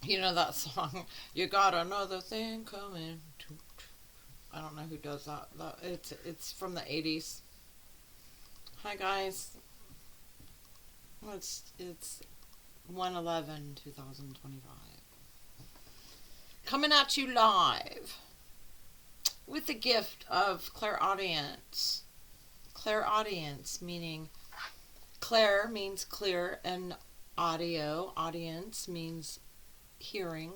You know that song, You Got Another Thing Coming. I don't know who does that. It's from the 80s. Hi guys. It's 1/11/2025. Coming at you live with the gift of clairaudience. Clairaudience meaning clair means clear and audio. Audience means hearing,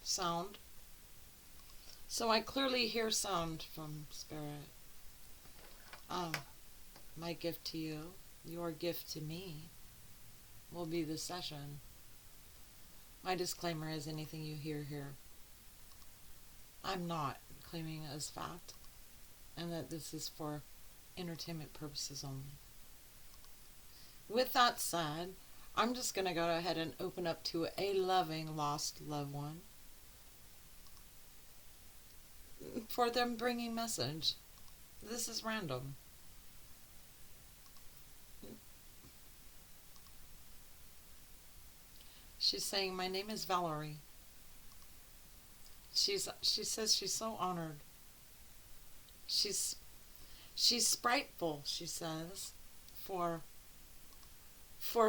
sound. So I clearly hear sound from Spirit. Um, my gift to you, your gift to me, will be the session. My disclaimer is anything you hear here, I'm not claiming as fact, and that this is for entertainment purposes only. With that said, I'm just going to go ahead and open up to a loving lost loved one for them bringing message. This is random. She's saying, my name is Valorie. She says she's so honored. She's spriteful, she says, for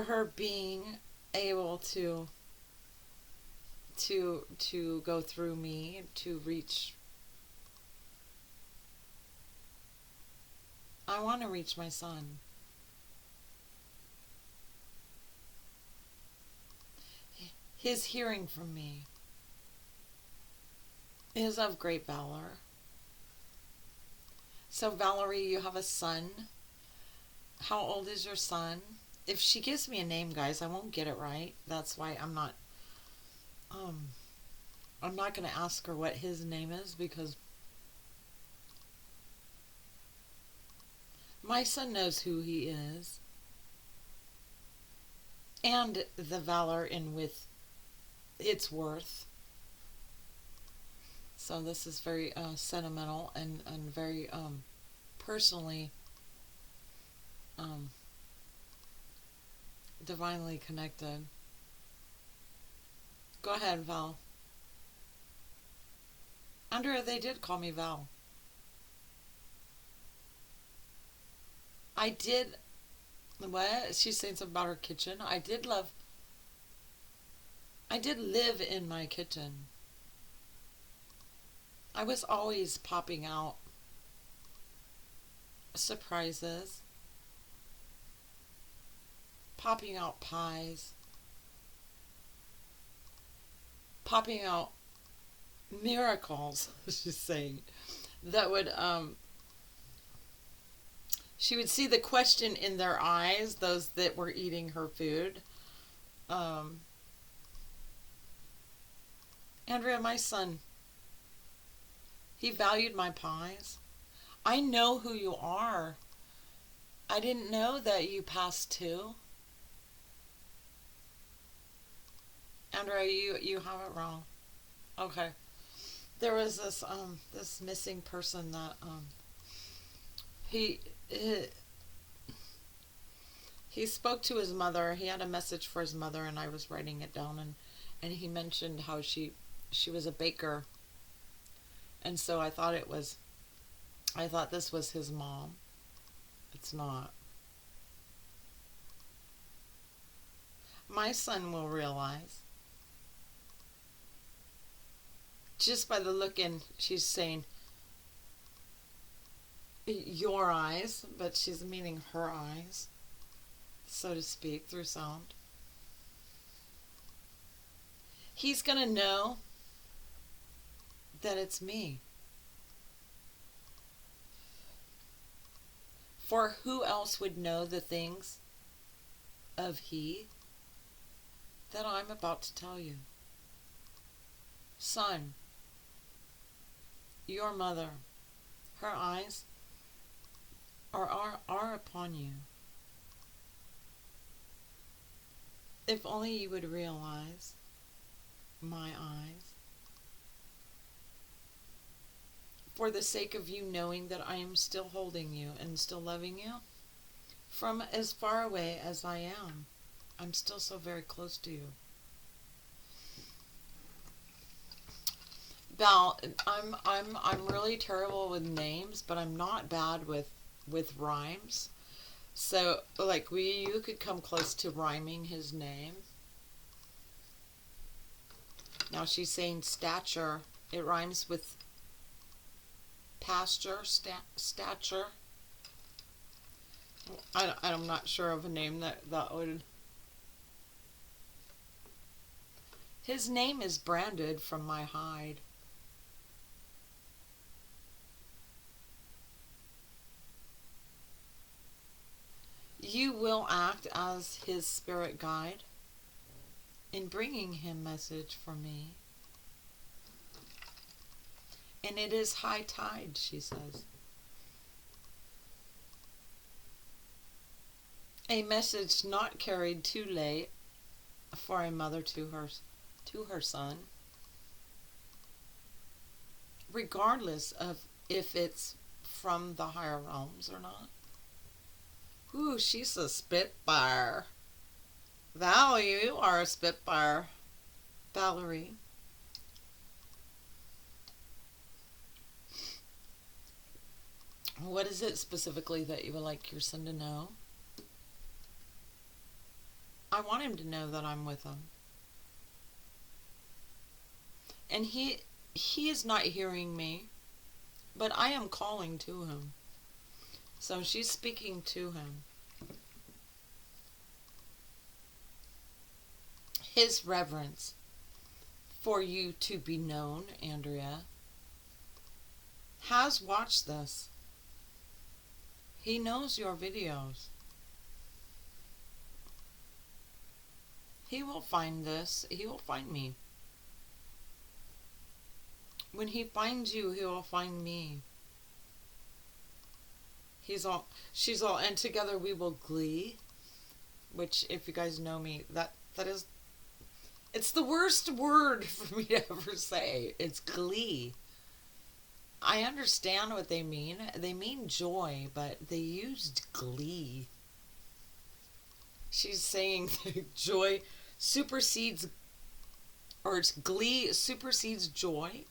her being able to go through me to reach. I want to reach my son. His hearing from me is of great valor. So Valerie, you have a son. How old is your son? If she gives me a name, guys, I won't get it right. That's why I'm not going to ask her what his name is, because my son knows who he is and the valor in with its worth. So this is very sentimental and very personally divinely connected. Go ahead, Val. Andrea, they did call me Val. I did. What? She's saying something about her kitchen. I did live in my kitchen. I was always popping out surprises, popping out pies, popping out miracles, she's saying, that would, she would see the question in their eyes, those that were eating her food. Andrea, my son, he valued my pies. I know who you are. I didn't know that you passed too. Andrea, you have it wrong. Okay. There was this missing person that he he spoke to his mother. He had a message for his mother, and I was writing it down, and he mentioned how she was a baker, and so I thought this was his mom. It's not. My son will realize just by the look in. She's saying your eyes, but she's meaning her eyes, so to speak, through sound. He's gonna know that it's me. For who else would know the things of he that I'm about to tell you? Son, your mother, her eyes are upon you. If only you would realize my eyes. For the sake of you knowing that I am still holding you and still loving you from as far away as I am. I'm still so very close to you. Val, I'm really terrible with names, but I'm not bad with rhymes. So like you could come close to rhyming his name. Now she's saying stature. It rhymes with pasture, stature. I'm not sure of a name that would. His name is branded from my hide. You will act as his spirit guide in bringing him message for me. And it is high tide, she says. A message not carried too late for a mother to her son, regardless of if it's from the higher realms or not. Ooh, she's a spitfire. Val, you are a spitfire. Valorie. What is it specifically that you would like your son to know? I want him to know that I'm with him. And he is not hearing me, but I am calling to him. So she's speaking to him. His reverence for you to be known, Andrea, has watched this. He knows your videos. He will find this. He will find me. When he finds you, he will find me. She's all, and together we will glee. Which, if you guys know me, that is, it's the worst word for me to ever say. It's glee. I understand what they mean. They mean joy, but they used glee. She's saying that joy supersedes, or it's glee supersedes joy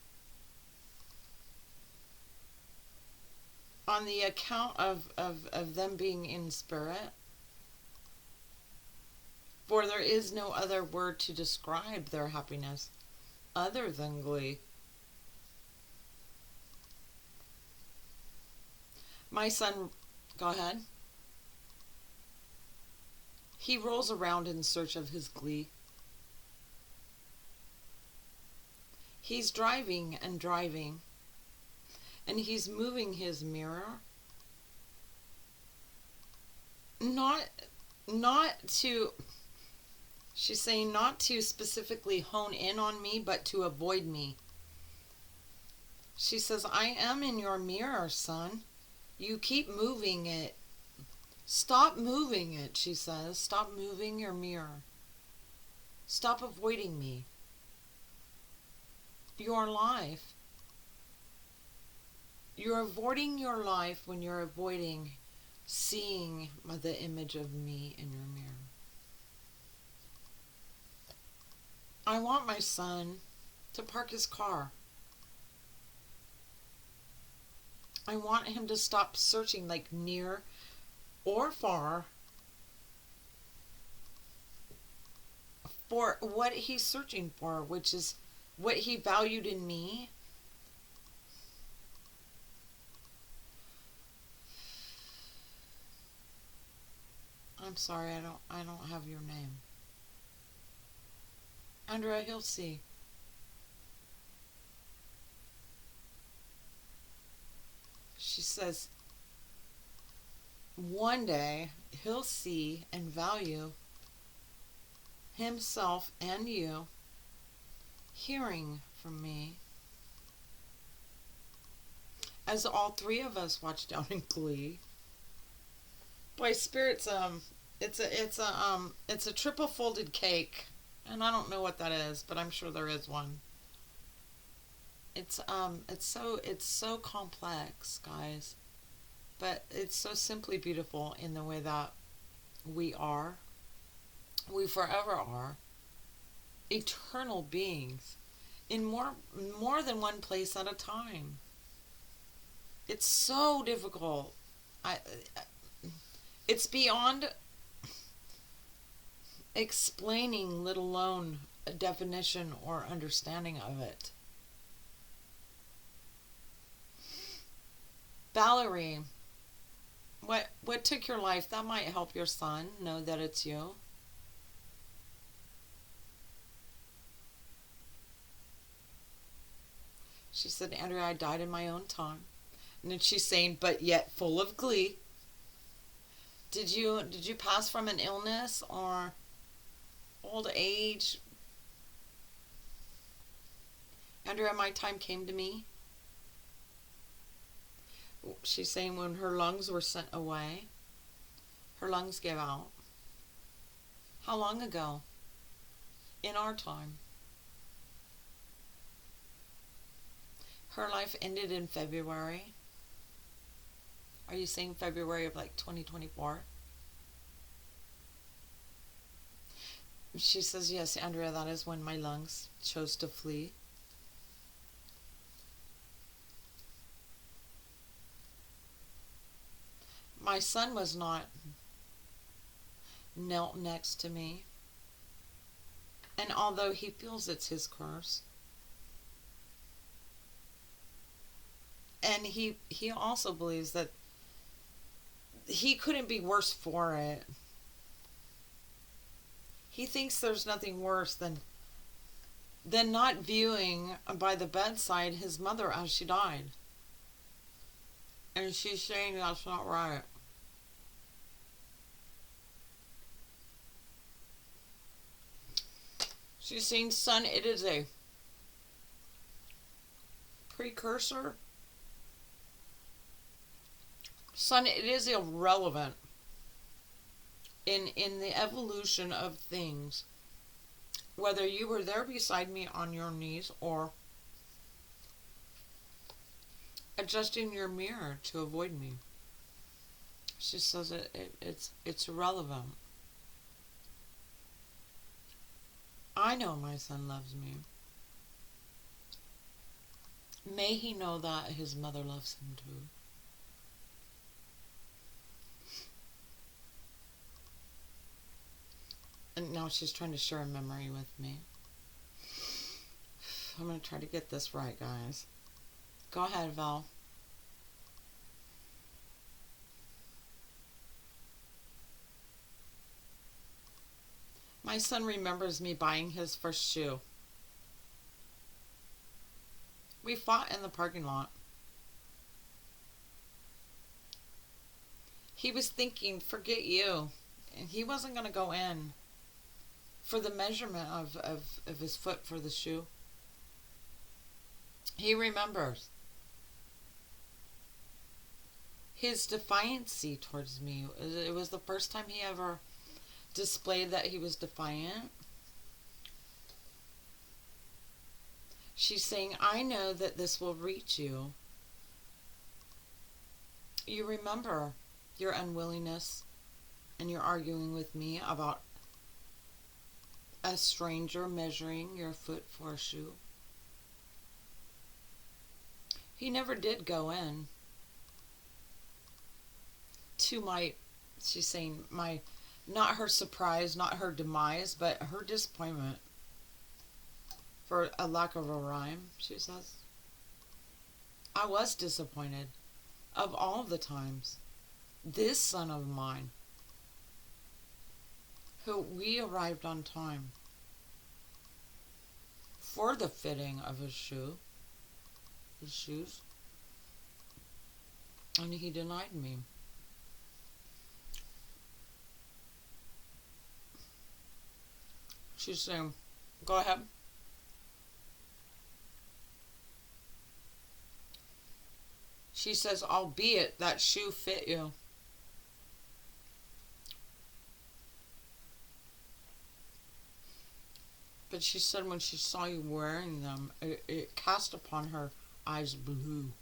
on the account of them being in spirit. For there is no other word to describe their happiness other than glee. My son, go ahead. He rolls around in search of his glee. He's driving and driving, and he's moving his mirror. Not to, she's saying not to specifically hone in on me, but to avoid me. She says, I am in your mirror, son. You keep moving it. Stop moving it, she says. Stop moving your mirror. Stop avoiding me. Your life. You're avoiding your life when you're avoiding seeing the image of me in your mirror. I want my son to park his car. I want him to stop searching, like near or far, for what he's searching for, which is what he valued in me. I'm sorry, I don't have your name. Andrea, he'll see. She says, one day he'll see and value himself and you hearing from me, as all three of us watch down in glee. Boy, Spirit's it's a triple folded cake, and I don't know what that is, but I'm sure there is one. It's so complex, guys, but it's so simply beautiful in the way that we forever are eternal beings in more than one place at a time. It's so difficult. I it's beyond explaining, let alone a definition or understanding of it. Valorie, what took your life? That might help your son know that it's you. She said, Andrea, I died in my own time. And then she's saying, but yet full of glee. Did you pass from an illness or old age? Andrea, my time came to me. She's saying when her lungs were sent away, her lungs gave out. How long ago? In our time. Her life ended in February. Are you saying February of like 2024? She says, yes, Andrea, that is when my lungs chose to flee. My son was not knelt next to me. And although he feels it's his curse, and he also believes that he couldn't be worse for it. He thinks there's nothing worse than not viewing by the bedside his mother as she died. And she's saying that's not right. She's saying, son, it is a precursor. Son, it is irrelevant in the evolution of things, whether you were there beside me on your knees or adjusting your mirror to avoid me. She says it's irrelevant. I know my son loves me. May he know that his mother loves him too. And now she's trying to share a memory with me. I'm going to try to get this right, guys. Go ahead, Val. My son remembers me buying his first shoe. We fought in the parking lot. He was thinking, forget you. And he wasn't going to go in for the measurement of his foot for the shoe. He remembers his defiancy towards me. It was the first time he ever displayed that he was defiant. She's saying, I know that this will reach you. You remember your unwillingness and your arguing with me about a stranger measuring your foot for a shoe. He never did go in. To my, she's saying, my, not her surprise, not her demise, but her disappointment. For a lack of a rhyme, she says. I was disappointed. Of all the times. This son of mine, who we arrived on time for the fitting of his shoes, and he denied me. She's saying, go ahead. She says, albeit that shoe fit you. But she said when she saw you wearing them, it cast upon her eyes blue.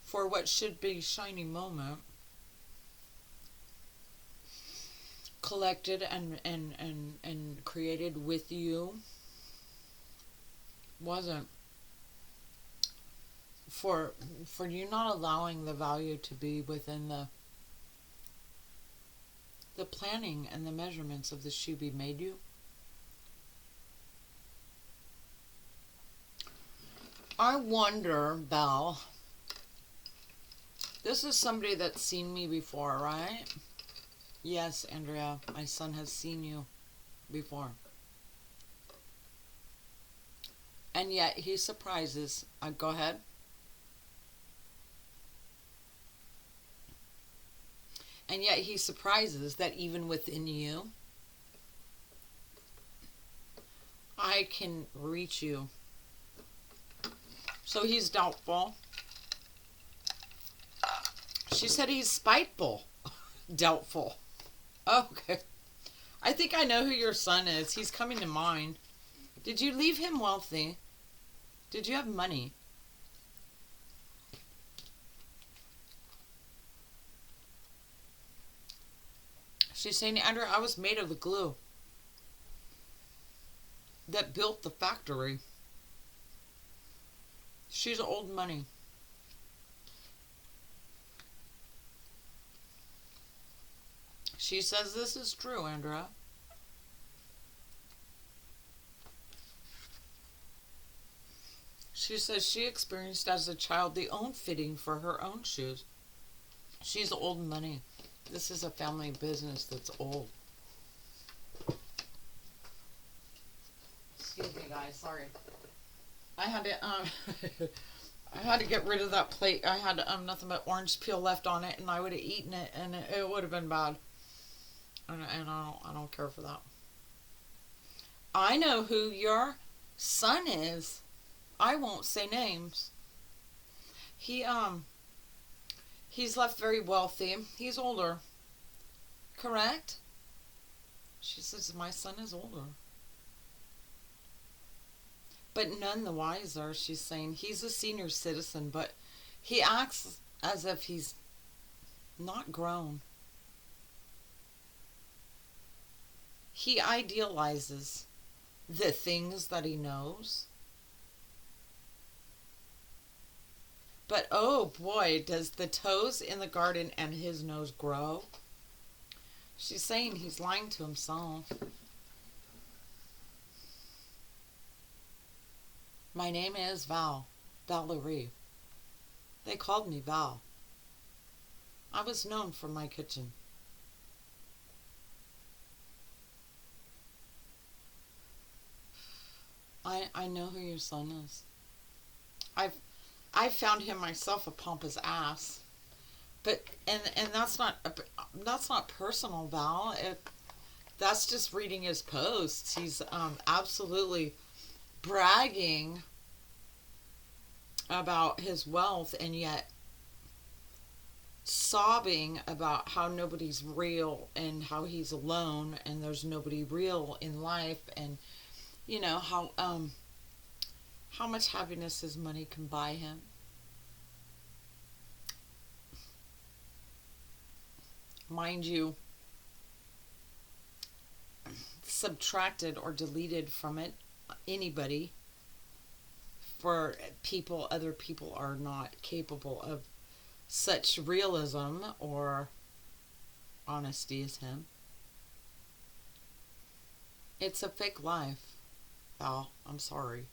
For what should be a shiny moment, collected and created with you wasn't for you not allowing the value to be within the planning and the measurements of the Shubi made you. I wonder, Val, this is somebody that's seen me before, right? Yes, Andrea, my son has seen you before. And yet he surprises. Go ahead. And yet he surprises that even within you, I can reach you. So he's doubtful. She said he's spiteful. Doubtful. Okay. I think I know who your son is. He's coming to mind. Did you leave him wealthy? Did you have money? She's saying, Andrew, I was made of the glue that built the factory. She's old money. She says this is true, Andrea. She says she experienced as a child the own fitting for her own shoes. She's old money. This is a family business that's old. Excuse me, guys. Sorry. I had to I had to get rid of that plate. I had nothing but orange peel left on it, and I would have eaten it, and it would have been bad. And I don't care for that. I know who your son is. I won't say names. He's left very wealthy. He's older. Correct? She says my son is older. But none the wiser. She's saying he's a senior citizen, but he acts as if he's not grown. He idealizes the things that he knows. But oh boy, does the toes in the garden and his nose grow. She's saying he's lying to himself. My name is Valorie. They called me Val. I was known for my kitchen. I know who your son is. I found him myself a pompous ass, but and that's not personal, Val. That's just reading his posts. He's absolutely bragging about his wealth, and yet sobbing about how nobody's real and how he's alone and there's nobody real in life, and you know how much happiness his money can buy him. Mind you, subtracted or deleted from it anybody for people, other people are not capable of such realism or honesty as him. It's a fake life, Val. I'm sorry.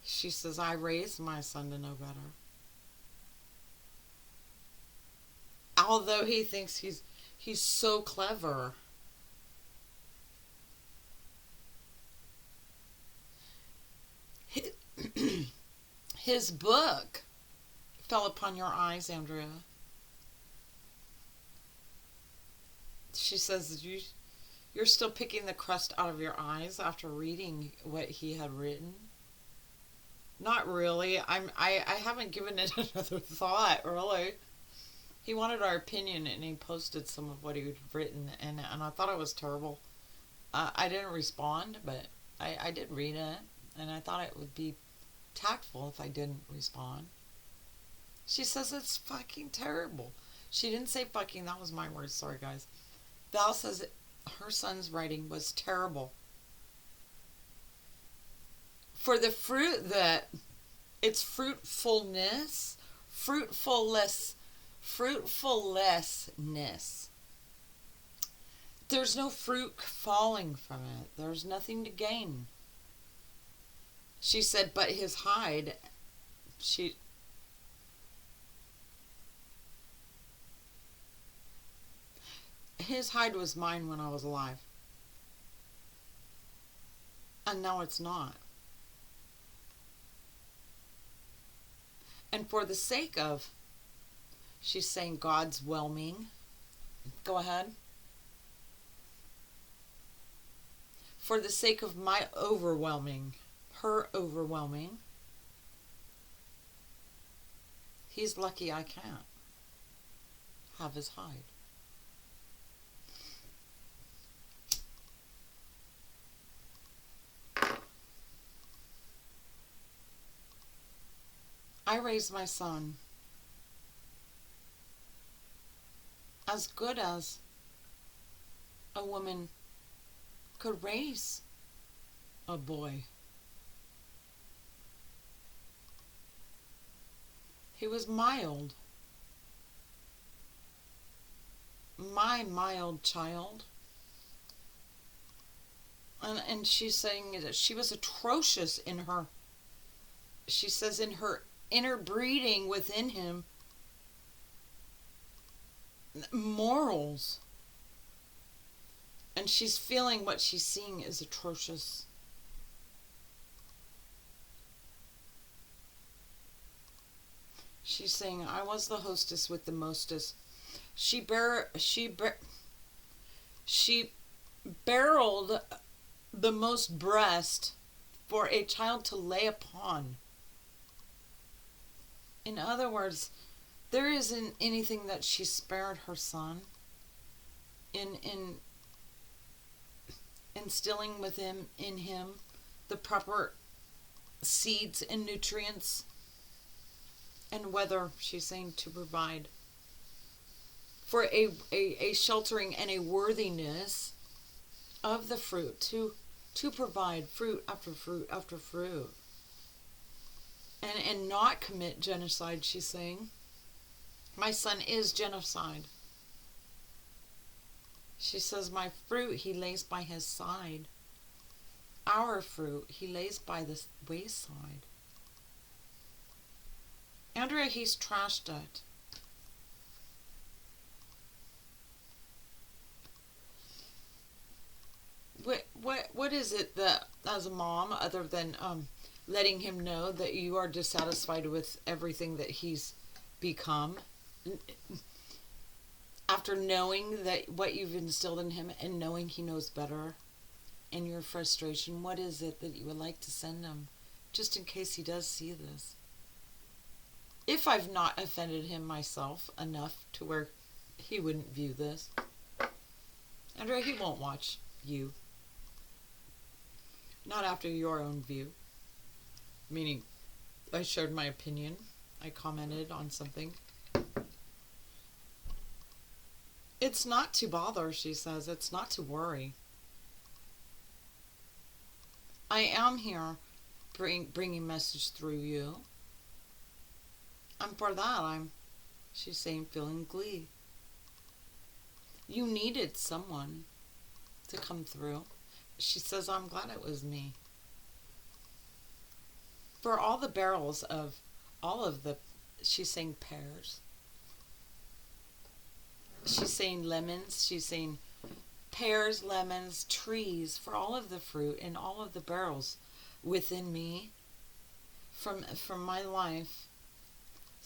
She says, I raised my son to know better. Although he thinks he's so clever. His book fell upon your eyes, Andrea. She says, you're still picking the crust out of your eyes after reading what he had written. Not really. I haven't given it another thought, really. He wanted our opinion, and he posted some of what he had written, and I thought it was terrible. I didn't respond, but I did read it, and I thought it would be tactful if I didn't respond. She says it's fucking terrible. She didn't say fucking. That was my words. Sorry, guys. Val says her son's writing was terrible. For the fruit that it's fruitfulness. There's no fruit falling from it. There's nothing to gain. She said, but his hide, his hide was mine when I was alive. And now it's not. And for the sake of, she's saying God's whelming. Go ahead. For the sake of my overwhelming, her overwhelming, he's lucky I can't have his hide. I raised my son as good as a woman could raise a boy. He was mild. My mild child. And she's saying that she was atrocious in her, she says, in her inner breeding within him, morals. And she's feeling what she's seeing is atrocious. She's saying, I was the hostess with the mostest. She barreled the most breast for a child to lay upon. In other words, there isn't anything that she spared her son in instilling in him the proper seeds and nutrients and weather, she's saying, to provide for a sheltering and a worthiness of the fruit, to provide fruit after fruit after fruit, and not commit genocide, she's saying. My son is genocide. She says, my fruit he lays by his side. Our fruit he lays by the wayside. Andrea, he's trashed it. What is it that, as a mom, other than letting him know that you are dissatisfied with everything that he's become, after knowing that what you've instilled in him and knowing he knows better, and your frustration, what is it that you would like to send him, just in case he does see this? If I've not offended him myself enough to where he wouldn't view this. Andrea, he won't watch you. Not after your own view. Meaning, I shared my opinion. I commented on something. It's not to bother, she says. It's not to worry. I am here bringing message through you. And for that, she's saying, feeling glee. You needed someone to come through. She says, I'm glad it was me. For all the barrels of all of the, she's saying pears. She's saying lemons. She's saying pears, lemons, trees, for all of the fruit and all of the barrels within me from my life.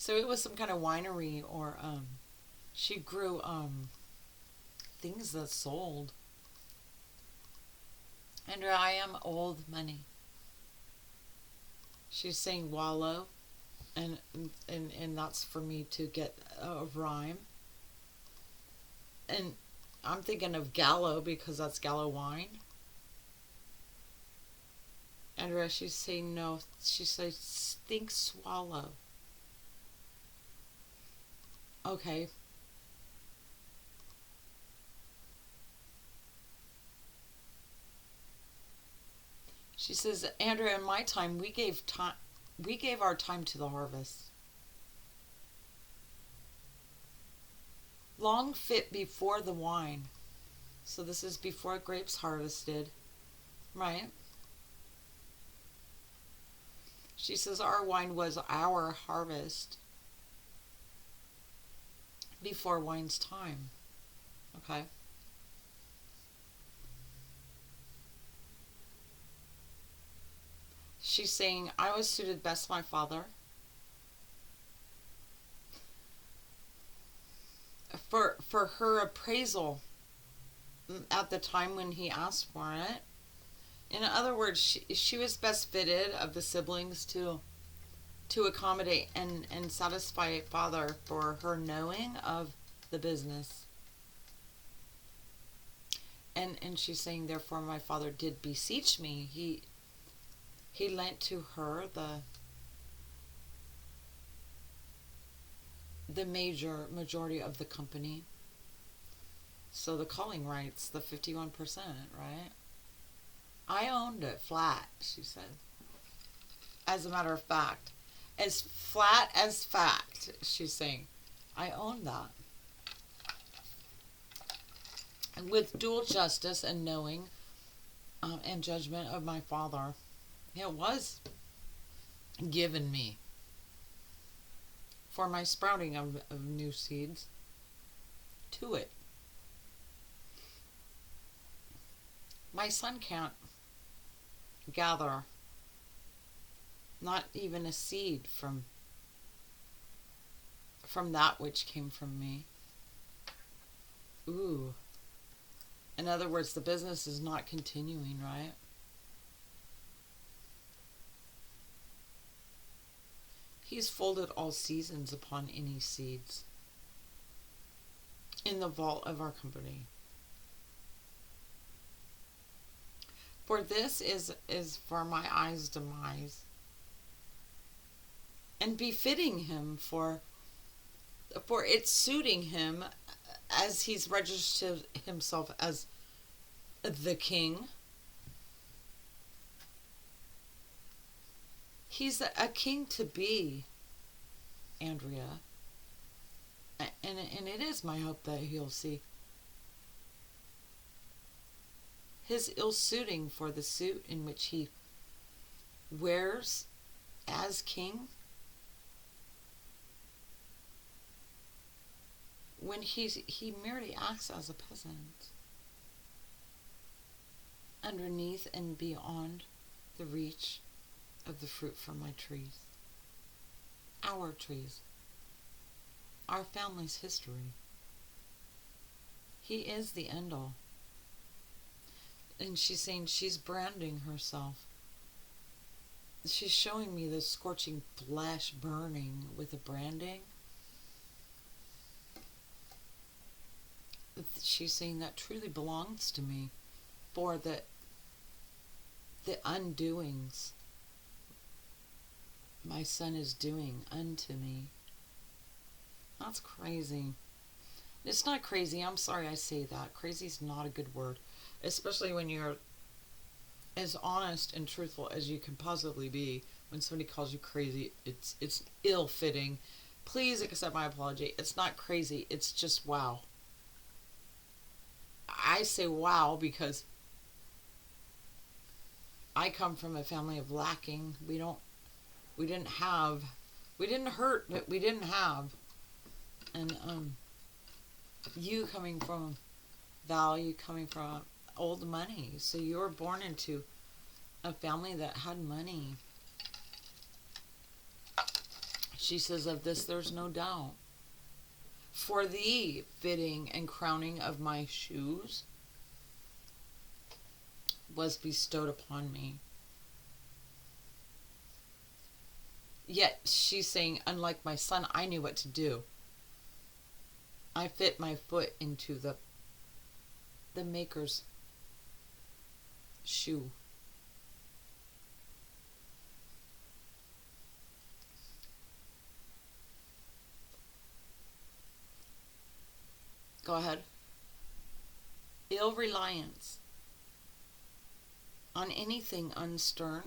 So it was some kind of winery, or she grew things that sold. And I am old money. She's saying wallow, and that's for me to get a rhyme. And I'm thinking of gallow because that's gallow wine. And she's saying no. She says think swallow. Okay, She says, Andrea, in my time, we gave our time to the harvest. Long fit before the wine. So this is before grapes harvested, right? She says our wine was our harvest before wine's time. Okay? She's saying, I was suited best my father. For her appraisal at the time when he asked for it. In other words, she was best fitted of the siblings to accommodate and satisfy father for her knowing of the business. And she's saying, therefore my father did beseech me. He lent to her the majority of the company. So the calling rights, the 51%, right? I owned it flat, she said. As a matter of fact. As flat as fact, she's saying. I owned that. And with dual justice and knowing and judgment of my father, it was given me for my sprouting of new seeds to it. My son can't gather not even a seed from that which came from me. Ooh. In other words, the business is not continuing, right? He's folded all seasons upon any seeds in the vault of our company. For this is for my eyes' demise, and befitting him for it's suiting him as he's registered himself as the king. He's a king to be, Andrea. And it is my hope that he'll see his ill-suiting for the suit in which he wears as king, when he merely acts as a peasant, underneath and beyond the reach of the fruit from my trees. Our trees. Our family's history. He is the end all. And she's saying she's branding herself. She's showing me the scorching flesh burning with the branding. She's saying that truly belongs to me for the undoings my son is doing unto me. That's crazy. It's not crazy. I'm sorry I say that. Crazy is not a good word. Especially when you're as honest and truthful as you can possibly be. When somebody calls you crazy, it's ill-fitting. Please accept my apology. It's not crazy. It's just wow. I say wow because I come from a family of lacking. We didn't hurt, but we didn't have. And you coming from Val, you coming from old money. So you were born into a family that had money. She says, of this there's no doubt. For the fitting and crowning of my shoes was bestowed upon me. Yet she's saying, unlike my son, I knew what to do. I fit my foot into the maker's shoe. Go ahead. Ill reliance on anything unstern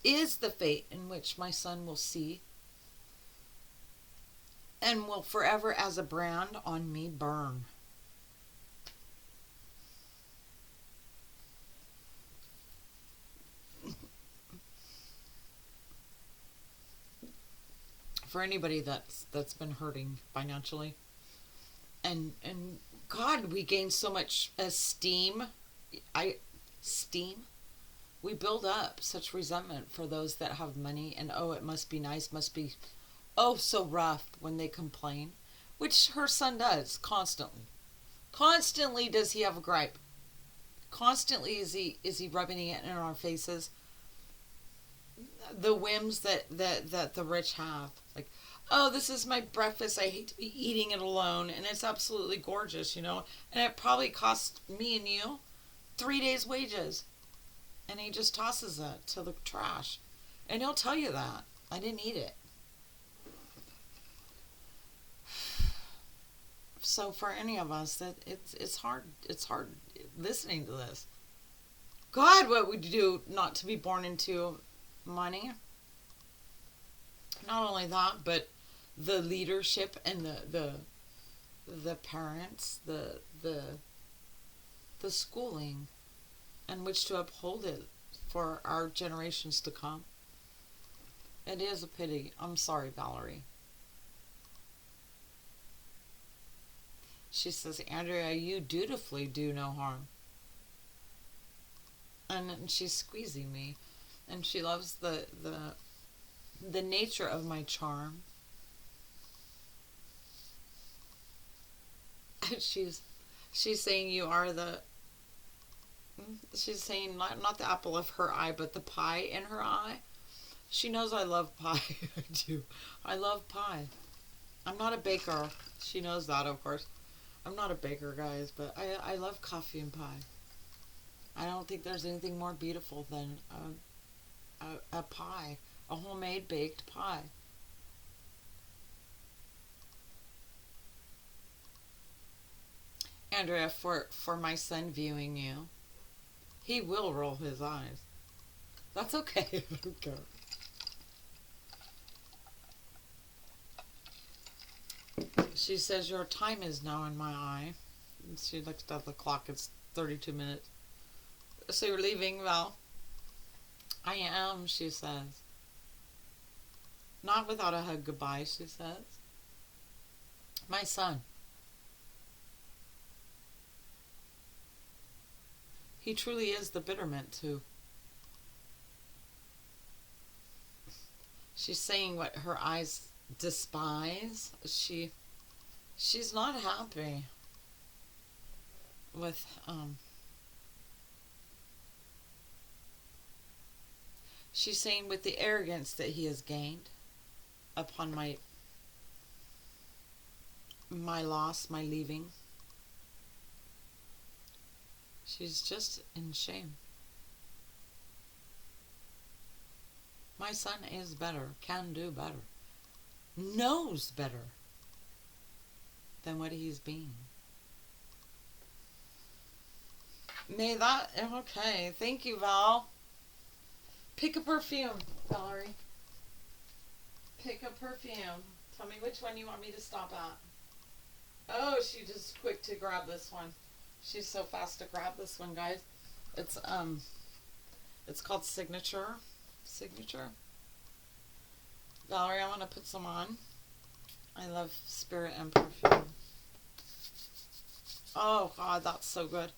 is the fate in which my son will see and will forever as a brand on me burn. For anybody that's been hurting financially, and God, we gain so much esteem. Steam. We build up such resentment for those that have money, and oh, it must be nice, must be oh so rough when they complain, which her son does constantly. Constantly does he have a gripe. Constantly is he rubbing it in our faces. The whims that the rich have, like, oh, this is my breakfast, I hate to be eating it alone, and it's absolutely gorgeous, and it probably costs me and you 3 days wages, and he just tosses it to the trash, and he'll tell you that I didn't eat it. So for any of us, that it's hard listening to this. God, what would you do not to be born into money? Not only that, but the leadership and the parents, the schooling, and which to uphold it for our generations to come. It is a pity. I'm sorry, Valorie. She says, Andrea, you dutifully do no harm. And she's squeezing me. And she loves the nature of my charm. she's saying you are she's saying not the apple of her eye, but the pie in her eye. She knows I love pie. I do. I love pie. I'm not a baker. She knows that, of course. I'm not a baker, guys, but I love coffee and pie. I don't think there's anything more beautiful than a pie, a homemade baked pie. Andrea, for my son viewing you, he will roll his eyes. That's okay. I don't care. She says your time is now in my eye. She looked at the clock. It's 32 minutes. So you're leaving, Val? I am, she says. Not without a hug goodbye, she says. My son. He truly is the bitterment too. She's saying what her eyes despise. She's not happy with she's saying with the arrogance that he has gained upon my loss, my leaving. She's just in shame. My son is better, can do better, knows better than what he's being. May that... Okay, thank you, Val. Pick a perfume, Valerie. Pick a perfume. Tell me which one you want me to stop at. Oh, she's just quick to grab this one. She's so fast to grab this one, guys. It's called Signature. Signature. Valerie, I want to put some on. I love spirit and perfume. Oh, God, that's so good.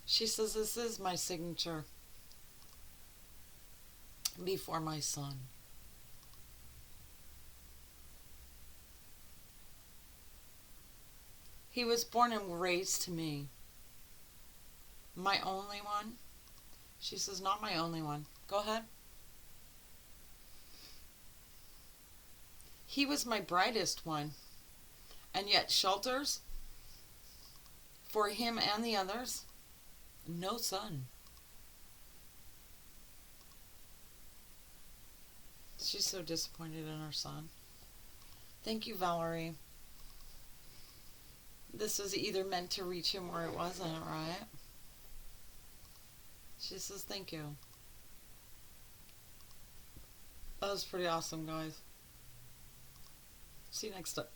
She says, this is my signature before my son. He was born and raised to me. My only one? She says, not my only one. Go ahead. He was my brightest one. And yet shelters for him and the others, no son. She's so disappointed in her son. Thank you, Valerie. this was either meant to reach him or it wasn't, right? She says thank you. That was pretty awesome, guys. See you next time.